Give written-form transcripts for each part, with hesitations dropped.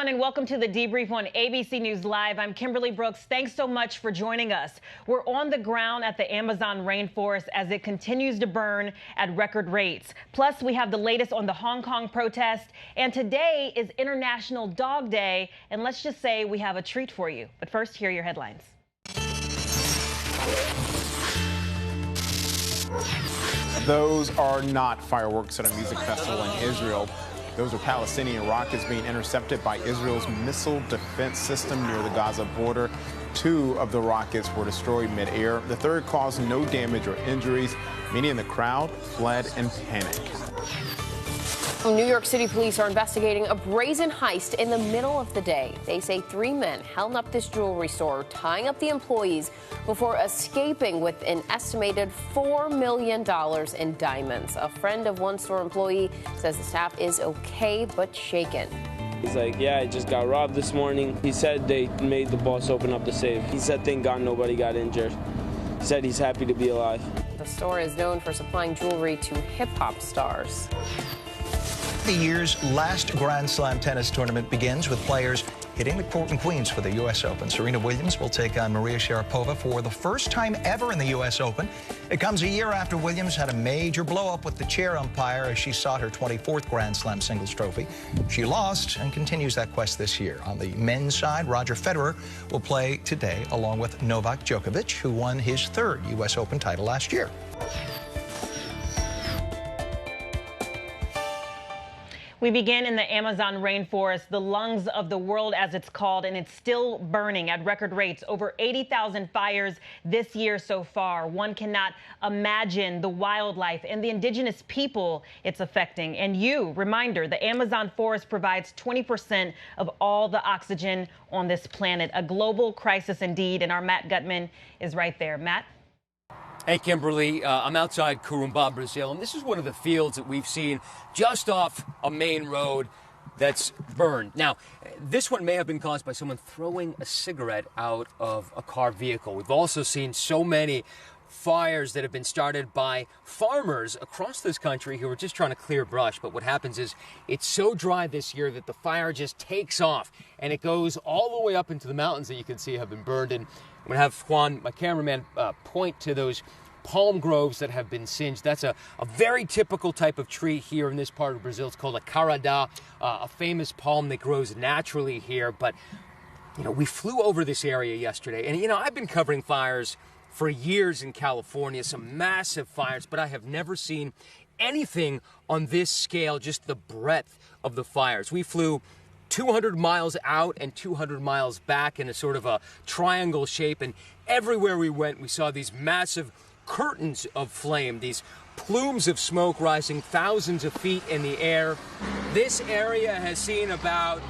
everyone, and welcome to the Debrief on ABC News Live. I'm Kimberly Brooks. Thanks so much for joining us. We're on the ground at the Amazon rainforest as it continues to burn at record rates. Plus, we have the latest on the Hong Kong protest. And today is International Dog Day. And let's just say we have a treat for you. But first, here are your headlines. Those are not fireworks at a music festival in Israel. Those are Palestinian rockets being intercepted by Israel's missile defense system near the Gaza border. 2 of the rockets were destroyed mid-air. The third caused no damage or injuries. Many in the crowd fled in panic. New York City police are investigating a brazen heist in the middle of the day. They say 3 men held up this jewelry store, tying up the employees before escaping with an estimated $4 million in diamonds. A friend of one store employee says the staff is okay but shaken. He's like, yeah, I just got robbed this morning. He said they made the boss open up the safe. He said, thank God nobody got injured. He said he's happy to be alive. The store is known for supplying jewelry to hip-hop stars. The year's last Grand Slam tennis tournament begins with players hitting the court in Queens for the U.S. Open. Serena Williams will take on Maria Sharapova for the first time ever in the U.S. Open. It comes a year after Williams had a major blow-up with the chair umpire as she sought her 24th Grand Slam singles trophy. She lost and continues that quest this year. On the men's side, Roger Federer will play today along with Novak Djokovic, who won his 3rd U.S. Open title last year. We begin in the Amazon rainforest, the lungs of the world as it's called, and it's still burning at record rates. Over 80,000 fires this year so far. One cannot imagine the wildlife and the indigenous people it's affecting. And reminder, the Amazon forest provides 20% of all the oxygen on this planet. A global crisis indeed, and our Matt Gutman is right there. Matt? Hey, Kimberly, I'm outside Corumbá, Brazil, and this is one of the fields that we've seen just off a main road that's burned. Now, this one may have been caused by someone throwing a cigarette out of a car vehicle. We've also seen so many fires that have been started by farmers across this country who are just trying to clear brush. But what happens is it's so dry this year that the fire just takes off, and it goes all the way up into the mountains that you can see have been burned. And I'm going to have Juan, my cameraman, point to those palm groves that have been singed. That's a very typical type of tree here in this part of Brazil. It's called a carandá, a famous palm that grows naturally here. But, we flew over this area yesterday. And, I've been covering fires for years in California, some massive fires, but I have never seen anything on this scale, just the breadth of the fires. We flew 200 miles out and 200 miles back in a sort of a triangle shape, and everywhere we went, we saw these massive curtains of flame, these plumes of smoke rising thousands of feet in the air. This area has seen about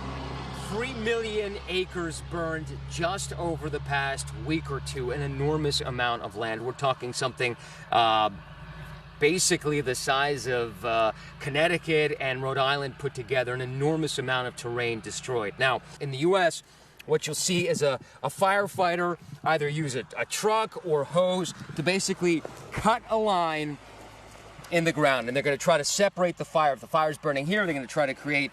3 million acres burned just over the past week or two, an enormous amount of land. We're talking something basically the size of Connecticut and Rhode Island put together, an enormous amount of terrain destroyed. Now, in the U.S., what you'll see is a firefighter either use a truck or hose to basically cut a line in the ground, and they're going to try to separate the fire. If the fire's burning here, they're going to try to create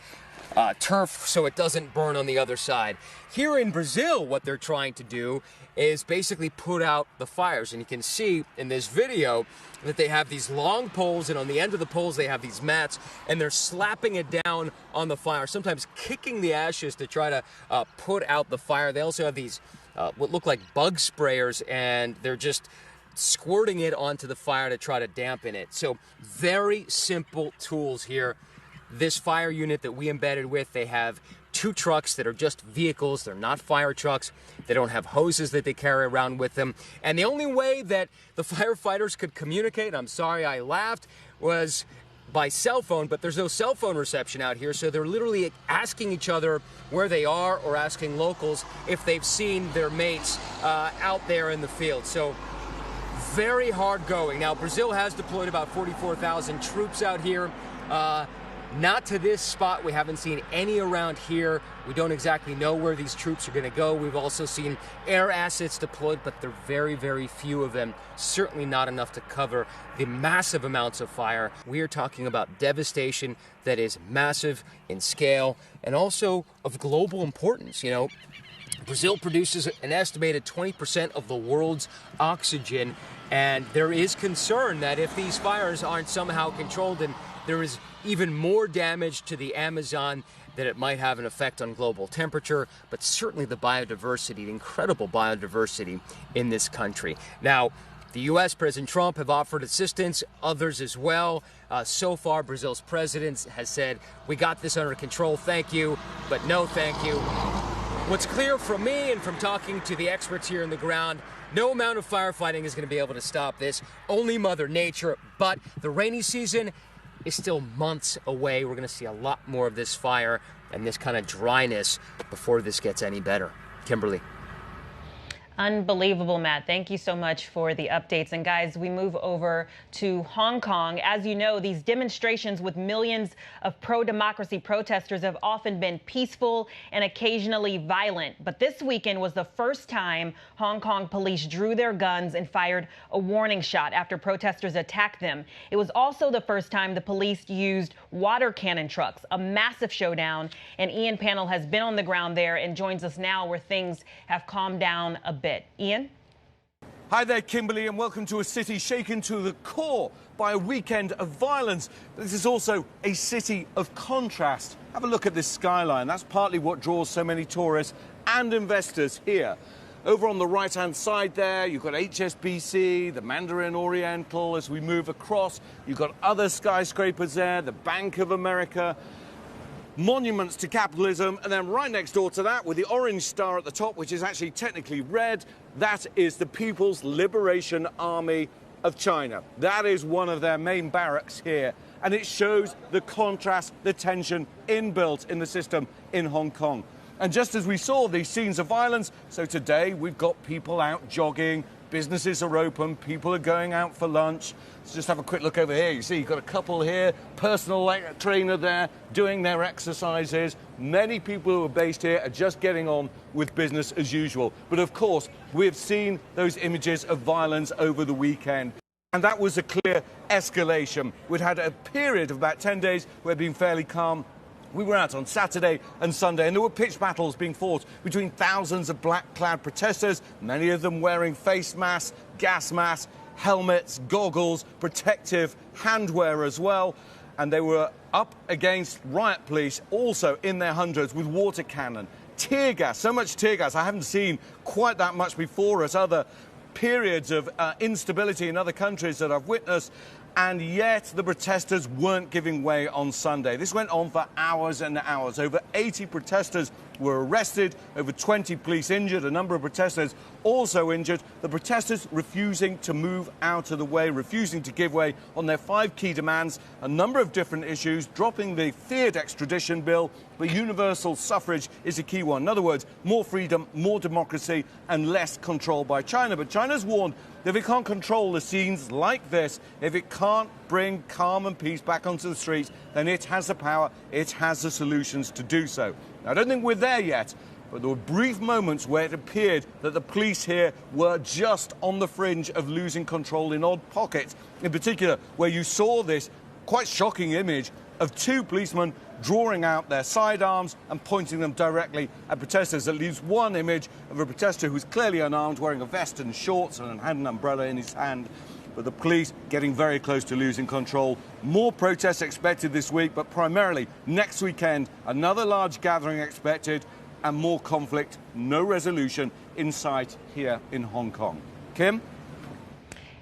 turf so it doesn't burn on the other side. Here in Brazil, what they're trying to do is basically put out the fires. And you can see in this video that they have these long poles, and on the end of the poles they have these mats, and they're slapping it down on the fire, sometimes kicking the ashes to try to put out the fire. They also have these what look like bug sprayers, and they're just squirting it onto the fire to try to dampen it. So very simple tools here. This fire unit that we embedded with, they have 2 trucks that are just vehicles. They're not fire trucks. They don't have hoses that they carry around with them. And the only way that the firefighters could communicate, I'm sorry I laughed, was by cell phone, but there's no cell phone reception out here, so they're literally asking each other where they are or asking locals if they've seen their mates out there in the field. So very hard going. Now, Brazil has deployed about 44,000 troops out here. Not to this spot. We haven't seen any around here. We don't exactly know where these troops are going to go. We've also seen air assets deployed, but they're very, very few of them. Certainly not enough to cover the massive amounts of fire. We are talking about devastation that is massive in scale and also of global importance. You know, Brazil produces an estimated 20% of the world's oxygen, and there is concern that if these fires aren't somehow controlled and there is even more damage to the Amazon, that it might have an effect on global temperature, but certainly the biodiversity, the incredible biodiversity in this country. Now, the U.S., President Trump, have offered assistance, others as well. So far, Brazil's president has said, we got this under control, thank you, but no thank you. What's clear from me and from talking to the experts here on the ground, no amount of firefighting is going to be able to stop this, only Mother Nature, but the rainy season is still months away. We're going to see a lot more of this fire and this kind of dryness before this gets any better. Kimberly. Unbelievable, Matt. Thank you so much for the updates. And guys, we move over to Hong Kong. As you know, these demonstrations with millions of pro-democracy protesters have often been peaceful and occasionally violent. But this weekend was the first time Hong Kong police drew their guns and fired a warning shot after protesters attacked them. It was also the first time the police used water cannon trucks, a massive showdown. And Ian Pannell has been on the ground there and joins us now where things have calmed down a bit. Ian? Hi there, Kimberly, and welcome to a city shaken to the core by a weekend of violence. But this is also a city of contrast. Have a look at this skyline. That's partly what draws so many tourists and investors here. Over on the right-hand side there, you've got HSBC, the Mandarin Oriental. As we move across, you've got other skyscrapers there, the Bank of America, monuments to capitalism, and then right next door to that with the orange star at the top, which is actually technically red, that is the People's Liberation Army of China. That is one of their main barracks here, and it shows the contrast, the tension inbuilt in the system in Hong Kong. And just as we saw these scenes of violence, so today we've got people out jogging, businesses are open, people are going out for lunch. Let's just have a quick look over here. You see, you've got a couple here, personal trainer there, doing their exercises. Many people who are based here are just getting on with business as usual. But of course, we've seen those images of violence over the weekend. And that was a clear escalation. We'd had a period of about 10 days where it'd been fairly calm. We were out on Saturday and Sunday, and there were pitched battles being fought between thousands of black-clad protesters, many of them wearing face masks, gas masks, helmets, goggles, protective handwear as well. And they were up against riot police, also in their hundreds, with water cannon, tear gas, so much tear gas. I haven't seen quite that much before at other periods of instability in other countries that I've witnessed. And yet the protesters weren't giving way on Sunday. This went on for hours and hours. Over 80 protesters were arrested, over 20 police injured, a number of protesters also injured. The protesters refusing to move out of the way, refusing to give way on their 5 key demands, a number of different issues, dropping the feared extradition bill, but universal suffrage is a key one. In other words, more freedom, more democracy, and less control by China. But China's warned that if it can't control the scenes like this, if it can't bring calm and peace back onto the streets, then it has the power, it has the solutions to do so. Now, I don't think we're there yet, but there were brief moments where it appeared that the police here were just on the fringe of losing control in odd pockets. In particular, where you saw this quite shocking image of 2 policemen drawing out their sidearms and pointing them directly at protesters. At least one image of a protester who's clearly unarmed, wearing a vest and shorts and had an umbrella in his hand. But the police getting very close to losing control. More protests expected this week, but primarily next weekend, another large gathering expected, and more conflict, no resolution in sight here in Hong Kong. Kim?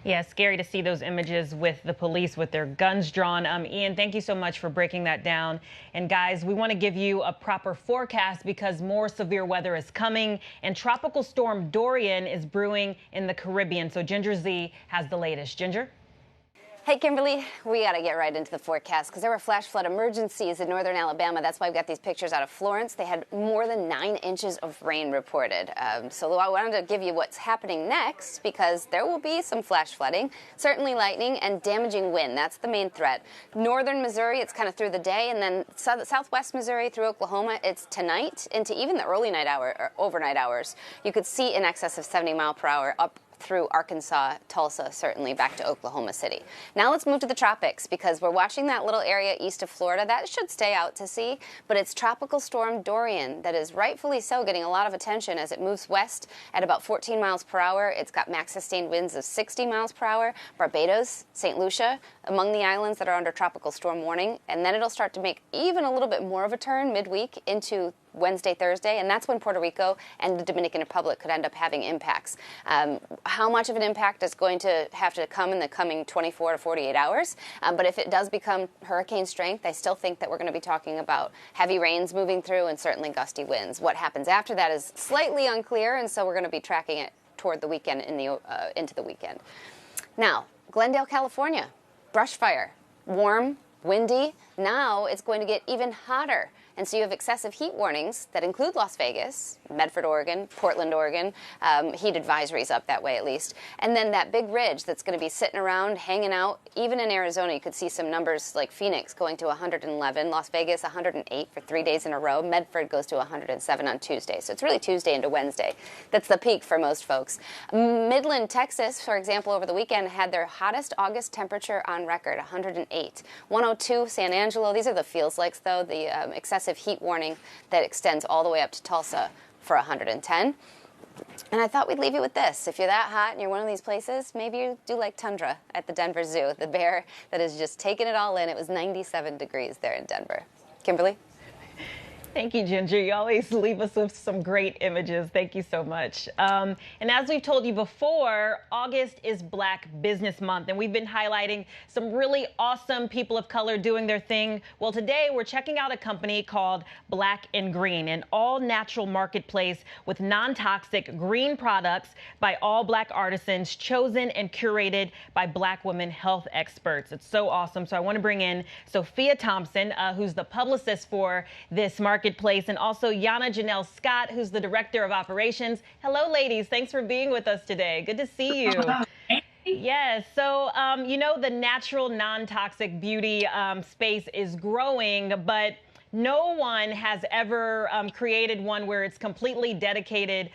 Yeah, scary to see those images with the police with their guns drawn. Ian, thank you so much for breaking that down. And guys, we want to give you a proper forecast because more severe weather is coming and Tropical Storm Dorian is brewing in the Caribbean. So Ginger Z has the latest. Ginger? Hey, Kimberly, we got to get right into the forecast because there were flash flood emergencies in northern Alabama. That's why we've got these pictures out of Florence. They had more than 9 inches of rain reported. So I wanted to give you what's happening next because there will be some flash flooding, certainly lightning and damaging wind. That's the main threat. Northern Missouri, it's kind of through the day, and then southwest Missouri through Oklahoma, it's tonight into even the early night hour or overnight hours. You could see in excess of 70 mile per hour up through Arkansas, Tulsa, certainly back to Oklahoma City. Now let's move to the tropics because we're watching that little area east of Florida. That should stay out to sea, but it's Tropical Storm Dorian that is rightfully so getting a lot of attention as it moves west at about 14 miles per hour. It's got max sustained winds of 60 miles per hour. Barbados, St. Lucia, among the islands that are under tropical storm warning, and then it'll start to make even a little bit more of a turn midweek into Wednesday, Thursday, and that's when Puerto Rico and the Dominican Republic could end up having impacts. How much of an impact is going to have to come in the coming 24 to 48 hours? But if it does become hurricane strength, I still think that we're going to be talking about heavy rains moving through and certainly gusty winds. What happens after that is slightly unclear, and so we're going to be tracking it toward the weekend into the weekend. Now, Glendale, California, brush fire, warm, windy. Now it's going to get even hotter. And so you have excessive heat warnings that include Las Vegas, Medford, Oregon, Portland, Oregon, heat advisories up that way at least. And then that big ridge that's going to be sitting around, hanging out. Even in Arizona, you could see some numbers like Phoenix going to 111, Las Vegas 108 for 3 days in a row. Medford goes to 107 on Tuesday. So it's really Tuesday into Wednesday. That's the peak for most folks. Midland, Texas, for example, over the weekend had their hottest August temperature on record, 108. 102, San Angelo. These are the feels likes, though, the excessive heat warning that extends all the way up to Tulsa for 110. And I thought we'd leave you with this. If you're that hot and you're one of these places, maybe you do like Tundra at the Denver Zoo, the bear that is just taking it all in. It was 97 degrees there in Denver. Kimberly? Thank you, Ginger. You always leave us with some great images. Thank you so much. And as we've told you before, August is Black Business Month, and we've been highlighting some really awesome people of color doing their thing. Well, today we're checking out a company called Black and Green, an all-natural marketplace with non-toxic green products by all Black artisans, chosen and curated by Black women health experts. It's so awesome. So I want to bring in Sophia Thompson, who's the publicist for this marketplace, and also Yana Janelle Scott, who's the Director of Operations. Hello, ladies. Thanks for being with us today. Good to see you. Yes. So, you know, the natural, non-toxic beauty space is growing, but no one has ever created one where it's completely dedicated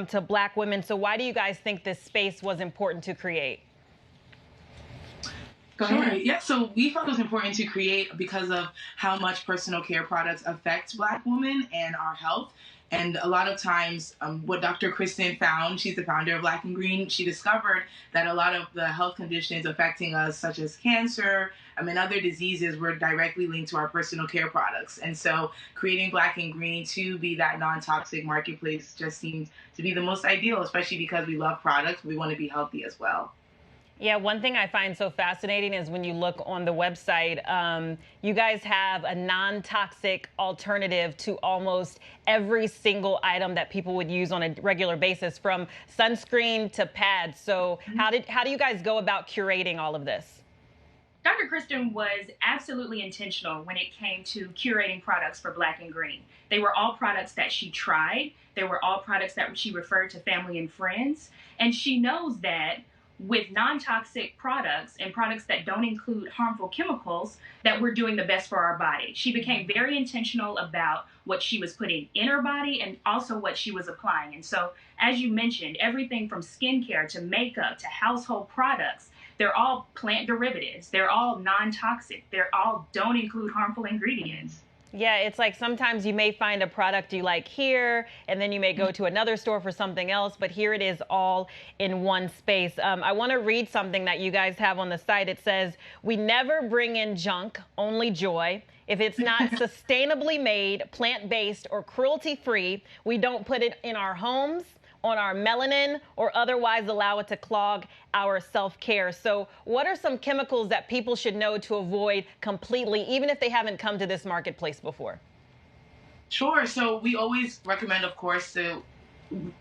to Black women. So why do you guys think this space was important to create? Sure. Yeah, so we felt it was important to create because of how much personal care products affect Black women and our health. And a lot of times, what Dr. Kristen found, she's the founder of Black and Green, she discovered that a lot of the health conditions affecting us, such as cancer, and other diseases, were directly linked to our personal care products. And so creating Black and Green to be that non-toxic marketplace just seemed to be the most ideal, especially because we love products. We want to be healthy as well. Yeah, one thing I find so fascinating is when you look on the website, you guys have a non-toxic alternative to almost every single item that people would use on a regular basis, from sunscreen to pads. So how do you guys go about curating all of this? Dr. Kristen was absolutely intentional when it came to curating products for Black and Green. They were all products that she tried. They were all products that she referred to family and friends. And she knows that with non-toxic products and products that don't include harmful chemicals, that we're doing the best for our body. She became very intentional about what she was putting in her body and also what she was applying. And so, as you mentioned, everything from skincare to makeup to household products, they're all plant derivatives. They're all non-toxic. They're all don't include harmful ingredients. Yeah, it's like sometimes you may find a product you like here, and then you may go to another store for something else, but here it is all in one space. I want to read something that you guys have on the site. It says, "We never bring in junk, only joy. If it's not sustainably made, plant-based, or cruelty-free, we don't put it in our homes, on our melanin, or otherwise allow it to clog our self-care." So what are some chemicals that people should know to avoid completely, even if they haven't come to this marketplace before? Sure. So we always recommend, of course, to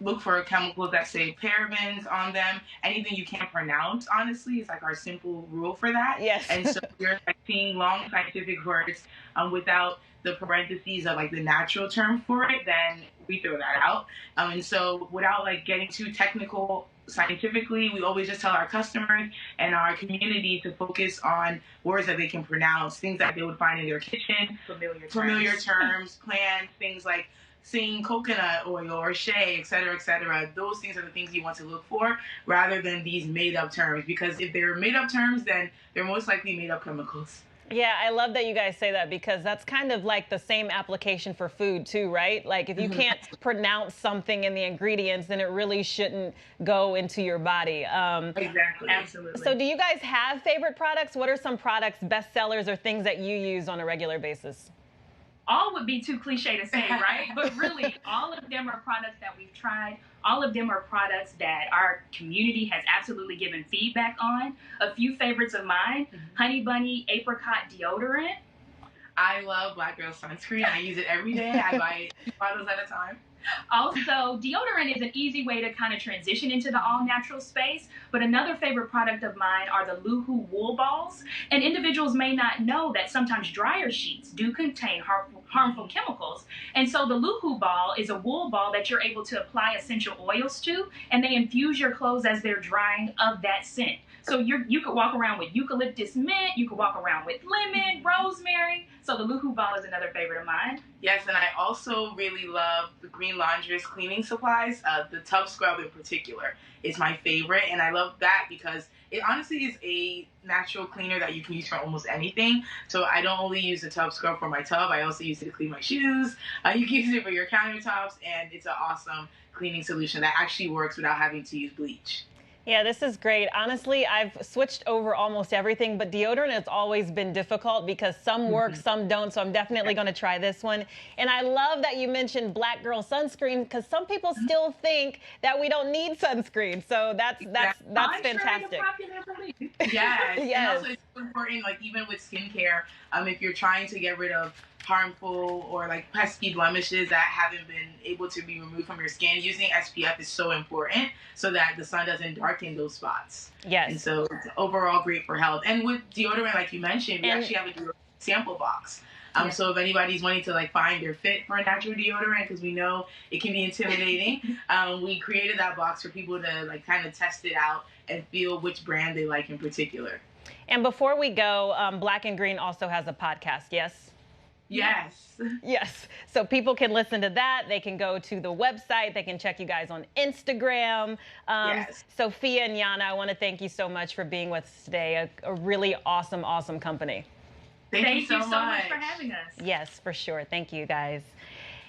look for chemicals that say parabens on them. Anything you can't pronounce, honestly, is like our simple rule for that. Yes. And so you're like seeing long scientific words without the parentheses of like the natural term for it, then we throw that out. And so without like getting too technical scientifically, we always just tell our customers and our community to focus on words that they can pronounce, things that they would find in their kitchen, familiar terms, plants, things like saying coconut oil or shea, et cetera, et cetera. Those things are the things you want to look for rather than these made-up terms, because if they're made-up terms, then they're most likely made-up chemicals. Yeah, I love that you guys say that, because that's kind of like the same application for food too, right? Like if you can't pronounce something in the ingredients, then it really shouldn't go into your body. Exactly. Absolutely. So do you guys have favorite products? What are some products, bestsellers, or things that you use on a regular basis? All would be too cliche to say, right? But really, all of them are products that we've tried. All of them are products that our community has absolutely given feedback on. A few favorites of mine, Honey Bunny Apricot Deodorant. I love Black Girl Sunscreen. I use it every day. I buy 2 bottles at a time. Also, deodorant is an easy way to kind of transition into the all-natural space, but another favorite product of mine are the Luhu wool balls. And individuals may not know that sometimes dryer sheets do contain harmful chemicals. And so the Luhu ball is a wool ball that you're able to apply essential oils to, and they infuse your clothes as they're drying of that scent. So you could walk around with eucalyptus mint, you could walk around with lemon, rosemary. So the Luhu ball is another favorite of mine. Yes, and I also really love the Green Laundress cleaning supplies. The tub scrub in particular is my favorite, and I love that because it honestly is a natural cleaner that you can use for almost anything. So I don't only use the tub scrub for my tub, I also use it to clean my shoes. You can use it for your countertops, and it's an awesome cleaning solution that actually works without having to use bleach. Yeah, this is great. Honestly, I've switched over almost everything, but deodorant has always been difficult because some work, some don't, so I'm definitely going to try this one. And I love that you mentioned Black Girl Sunscreen, because some people still think that we don't need sunscreen, so that's fantastic. Yes. Yes. And also it's important, like even with skincare, if you're trying to get rid of harmful or like pesky blemishes that haven't been able to be removed from your skin, using SPF is so important so that the sun doesn't darken those spots. Yes. And so it's overall great for health. And with deodorant, like you mentioned, we actually have a deodorant sample box. So if anybody's wanting to like find their fit for a natural deodorant, because we know it can be intimidating, we created that box for people to like kind of test it out and feel which brand they like in particular. And before we go, Black and Green also has a podcast, yes? Yes. Yes. So people can listen to that. They can go to the website. They can check you guys on Instagram. Yes. Sophia and Yana, I want to thank you so much for being with us today. A really awesome, awesome company. Thank you so much for having us. Yes, for sure. Thank you, guys.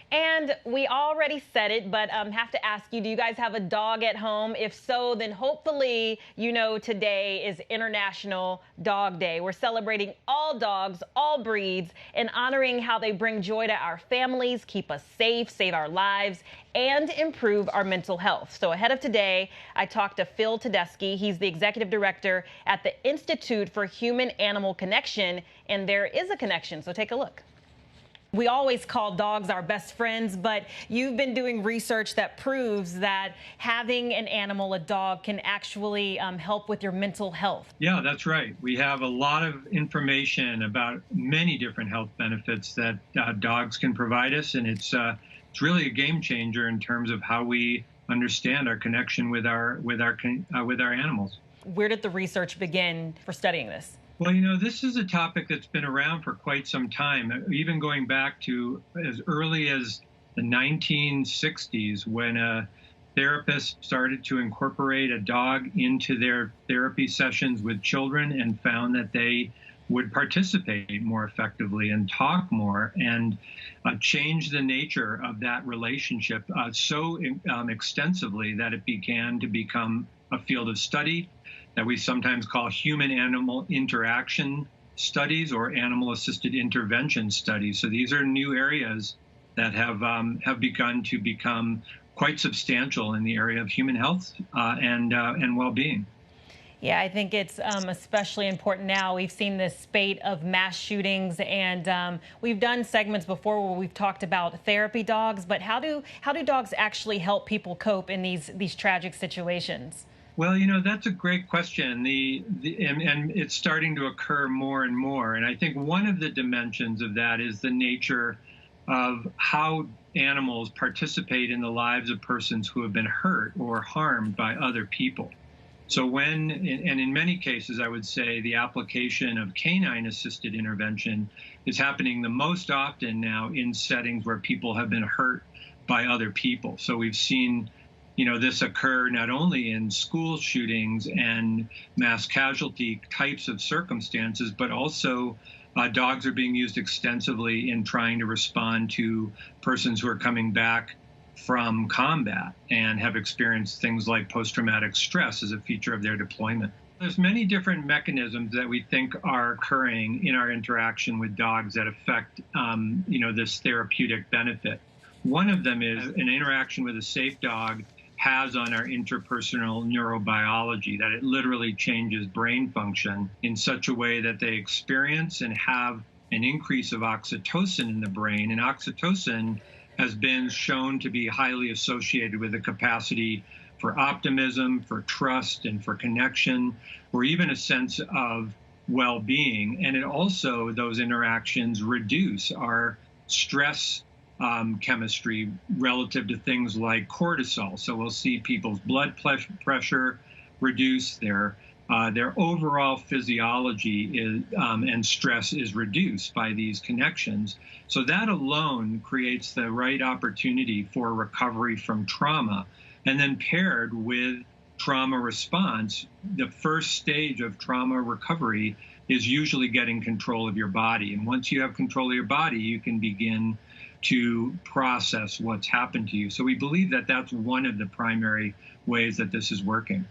And we already said it, but have to ask you, do you guys have a dog at home? If so, then hopefully you know today is International Dog Day. We're celebrating all dogs, all breeds, and honoring how they bring joy to our families, keep us safe, save our lives, and improve our mental health. So ahead of today, I talked to Phil Tedeschi. He's the executive director at the Institute for Human-Animal Connection, and there is a connection, so take a look. We always call dogs our best friends, but you've been doing research that proves that having an animal, a dog, can actually help with your mental health. Yeah, that's right. We have a lot of information about many different health benefits that dogs can provide us, and it's really a game changer in terms of how we understand our connection with our animals. Where did the research begin for studying this? Well, you know, this is a topic that's been around for quite some time, even going back to as early as the 1960s, when a therapist started to incorporate a dog into their therapy sessions with children and found that they would participate more effectively and talk more and change the nature of that relationship so extensively that it began to become a field of study that we sometimes call human-animal interaction studies or animal-assisted intervention studies. So these are new areas that have begun to become quite substantial in the area of human health and well-being. Yeah, I think it's especially important now. We've seen this spate of mass shootings, and we've done segments before where we've talked about therapy dogs. But how do dogs actually help people cope in these tragic situations? Well, you know, that's a great question. And it's starting to occur more and more. And I think one of the dimensions of that is the nature of how animals participate in the lives of persons who have been hurt or harmed by other people. So when, and in many cases, I would say the application of canine-assisted intervention is happening the most often now in settings where people have been hurt by other people. So we've seen, you know, this occur not only in school shootings and mass casualty types of circumstances, but also dogs are being used extensively in trying to respond to persons who are coming back from combat and have experienced things like post-traumatic stress as a feature of their deployment. There's many different mechanisms that we think are occurring in our interaction with dogs that affect, you know, this therapeutic benefit. One of them is an interaction with a safe dog has on our interpersonal neurobiology, that it literally changes brain function in such a way that they experience and have an increase of oxytocin in the brain. And oxytocin has been shown to be highly associated with the capacity for optimism, for trust, and for connection, or even a sense of well-being. And it also, those interactions reduce our stress chemistry relative to things like cortisol. So we'll see people's blood pressure reduce, their overall physiology is, and stress is reduced by these connections. So that alone creates the right opportunity for recovery from trauma. And then paired with trauma response, the first stage of trauma recovery is usually getting control of your body. And once you have control of your body, you can begin to process what's happened to you. So we believe that that's one of the primary ways that this is working.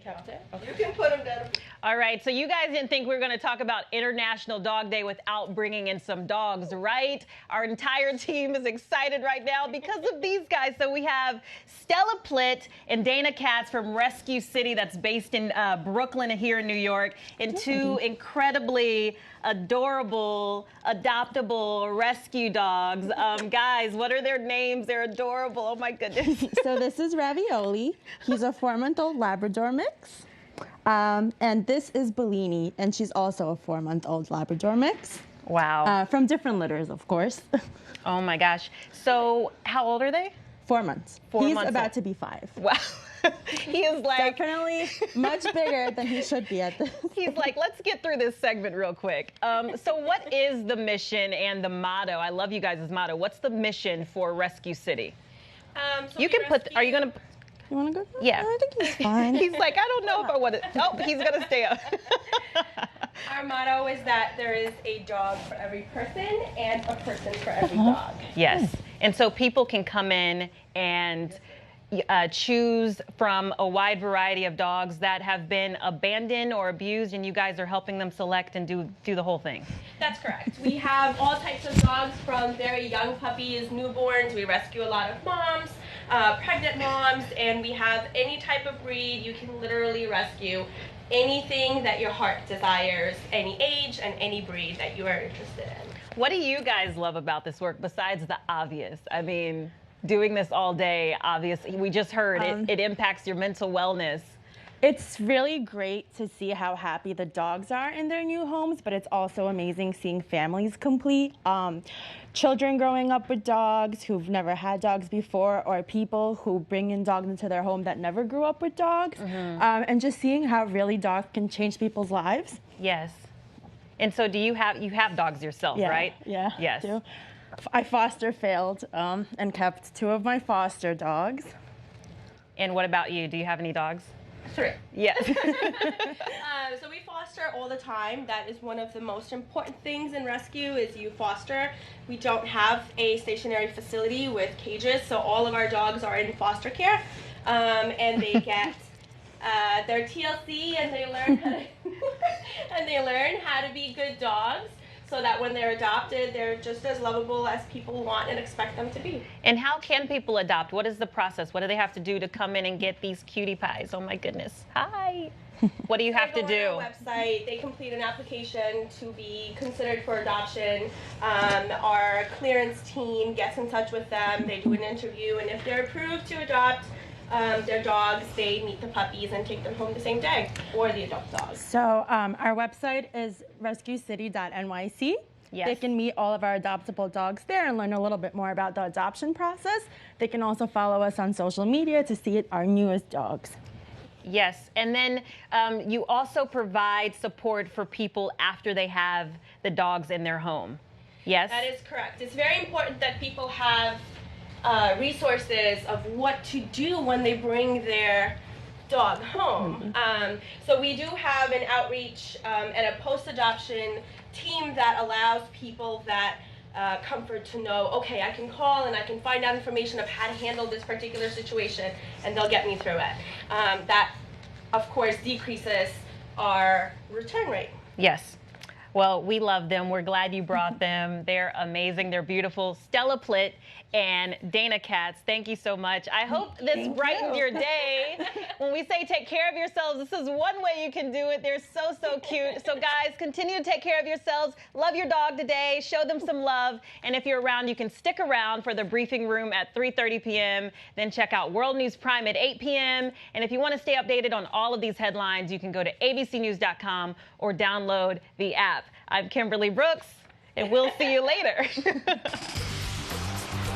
Okay. You can put them down. All right, so you guys didn't think we were going to talk about International Dog Day without bringing in some dogs, right? Our entire team is excited right now because of these guys. So we have Stella Plitt and Dana Katz from Rescue City, that's based in Brooklyn here in New York, and two incredibly adorable, adoptable rescue dogs. Guys, what are their names? They're adorable. Oh, my goodness. So this is Ravioli. He's a 4-month-old Labrador mix. And this is Bellini, and she's also a 4-month-old Labrador mix. Wow. From different litters, of course. Oh, my gosh. So how old are they? 4 months. 4 months. He's about to be 5. Wow. He is like... Definitely much bigger than he should be at this. He's like, let's get through this segment real quick. So what is the mission and the motto? I love you guys' motto. What's the mission for Rescue City? So you can put... Are you going to... You want to go? Yeah. I think he's fine. He's like, I don't know if I want to... Oh, he's going to stay up. Our motto is that there is a dog for every person and a person for every dog. Yes. And so people can come in and choose from a wide variety of dogs that have been abandoned or abused, and you guys are helping them select and do the whole thing. That's correct. We have all types of dogs, from very young puppies, newborns. We rescue a lot of moms, pregnant moms, and we have any type of breed. You can literally rescue anything that your heart desires, any age and any breed that you are interested in. What do you guys love about this work besides the obvious? I mean, doing this all day, obviously, we just heard it impacts your mental wellness. It's really great to see how happy the dogs are in their new homes, but it's also amazing seeing families complete. Children growing up with dogs who've never had dogs before, or people who bring in dogs into their home that never grew up with dogs, and just seeing how really dogs can change people's lives. Yes. And so you have dogs yourself, right? Yeah. Yes. I do. I foster failed and kept 2 of my foster dogs. And what about you? Do you have any dogs? 3. Yes. So we foster all the time. That is one of the most important things in rescue, is you foster. We don't have a stationary facility with cages, so all of our dogs are in foster care, and they get their TLC, and they learn how to, and they learn how to be good dogs. so that when they're adopted, they're just as lovable as people want and expect them to be. And how can people adopt? What is the process? What do they have to do to come in and get these cutie pies? Oh my goodness. Hi. What do you have to do? They go on our website, they complete an application to be considered for adoption. Our clearance team gets in touch with them, they do an interview, and if they're approved to adopt their dogs, they meet the puppies and take them home the same day, or the adult dogs. So our website is rescuecity.nyc. Yes. They can meet all of our adoptable dogs there and learn a little bit more about the adoption process. They can also follow us on social media to see our newest dogs. Yes, and then you also provide support for people after they have the dogs in their home. Yes? That is correct. It's very important that people have resources of what to do when they bring their dog home. So we do have an outreach and a post-adoption team that allows people that comfort to know, okay, I can call and I can find out information of how to handle this particular situation, and they'll get me through it. That, of course, decreases our return rate. Yes. Well, we love them. We're glad you brought them. They're amazing. They're beautiful. Stella Plitt and Dana Katz, thank you so much. I hope this brightened your day. When we say take care of yourselves, this is one way you can do it. They're so, so cute. So guys, continue to take care of yourselves. Love your dog today. Show them some love. And if you're around, you can stick around for the briefing room at 3:30 p.m. Then check out World News Prime at 8 p.m. And if you want to stay updated on all of these headlines, you can go to abcnews.com or download the app. I'm Kimberly Brooks, and we'll see you later.